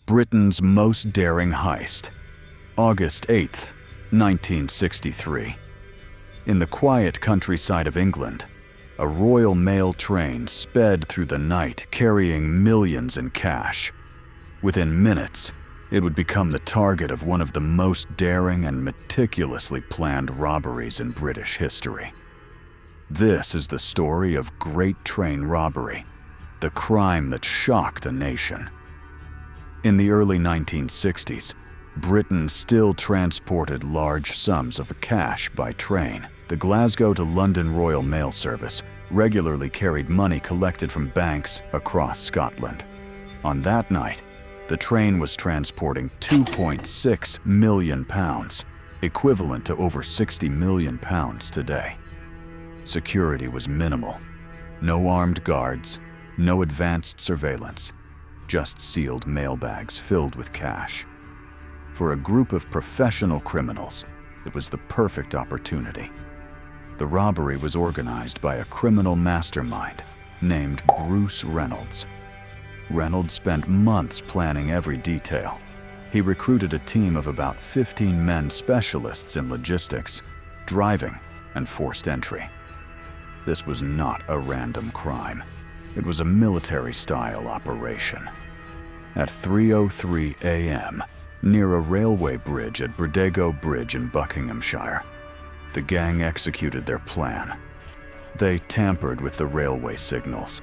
Britain's most daring heist. August 8th, 1963. In the quiet countryside of England, a Royal Mail train sped through the night carrying millions in cash. Within minutes, it would become the target of one of the most daring and meticulously planned robberies in British history. This is the story of Great Train Robbery, the crime that shocked a nation. In the early 1960s, Britain still transported large sums of cash by train. The Glasgow to London Royal Mail Service regularly carried money collected from banks across Scotland. On that night, the train was transporting £2.6 million, equivalent to over £60 million today. Security was minimal. No armed guards, no advanced surveillance, just sealed mailbags filled with cash. For a group of professional criminals, it was the perfect opportunity. The robbery was organized by a criminal mastermind named Bruce Reynolds. Reynolds spent months planning every detail. He recruited a team of about 15 men specialists in logistics, driving, and forced entry. This was not a random crime. It was a military-style operation. At 3:03 a.m., near a railway bridge at Bridego Bridge in Buckinghamshire, the gang executed their plan. They tampered with the railway signals.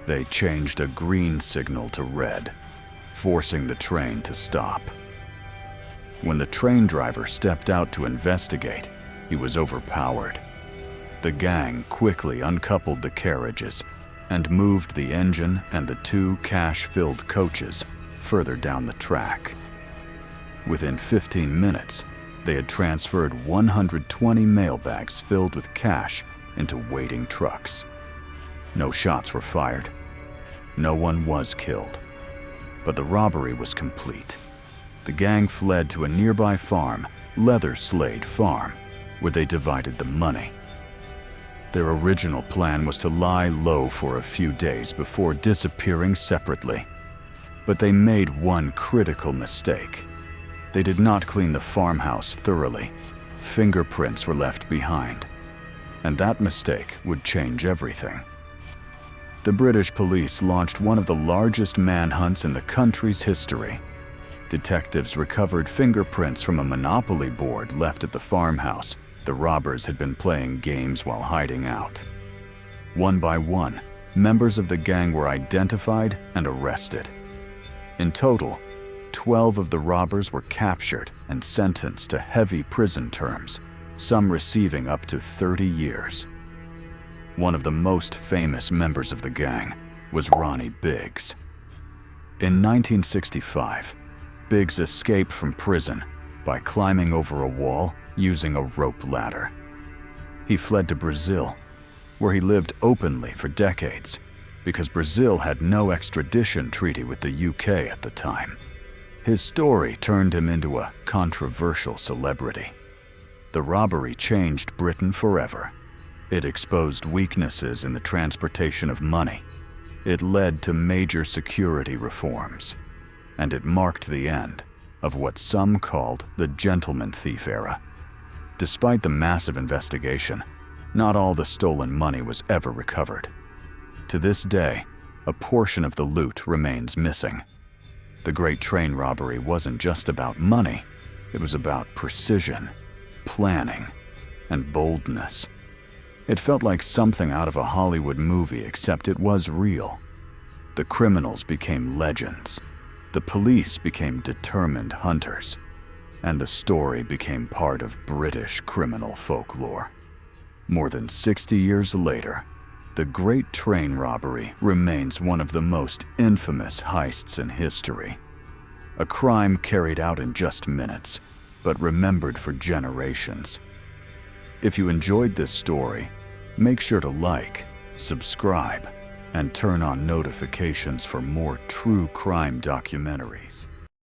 They changed a green signal to red, forcing the train to stop. When the train driver stepped out to investigate, he was overpowered. The gang quickly uncoupled the carriages and moved the engine and the two cash-filled coaches further down the track. Within 15 minutes, they had transferred 120 mailbags filled with cash into waiting trucks. No shots were fired. No one was killed. But the robbery was complete. The gang fled to a nearby farm, Leather Slade Farm, where they divided the money. Their original plan was to lie low for a few days before disappearing separately. But they made one critical mistake. They did not clean the farmhouse thoroughly. Fingerprints were left behind. And that mistake would change everything. The British police launched one of the largest manhunts in the country's history. Detectives recovered fingerprints from a Monopoly board left at the farmhouse. The robbers had been playing games while hiding out. One by one, members of the gang were identified and arrested. In total, 12 of the robbers were captured and sentenced to heavy prison terms, some receiving up to 30 years. One of the most famous members of the gang was Ronnie Biggs. In 1965, Biggs escaped from prison by climbing over a wall using a rope ladder. He fled to Brazil, where he lived openly for decades because Brazil had no extradition treaty with the UK at the time. His story turned him into a controversial celebrity. The robbery changed Britain forever. It exposed weaknesses in the transportation of money. It led to major security reforms. And it marked the end of what some called the gentleman thief era. Despite the massive investigation, not all the stolen money was ever recovered. To this day, a portion of the loot remains missing. The Great Train Robbery wasn't just about money, it was about precision, planning, and boldness. It felt like something out of a Hollywood movie, except it was real. The criminals became legends. The police became determined hunters. And the story became part of British criminal folklore. More than 60 years later, the Great Train Robbery remains one of the most infamous heists in history. A crime carried out in just minutes, but remembered for generations. If you enjoyed this story, make sure to like, subscribe, and turn on notifications for more true crime documentaries.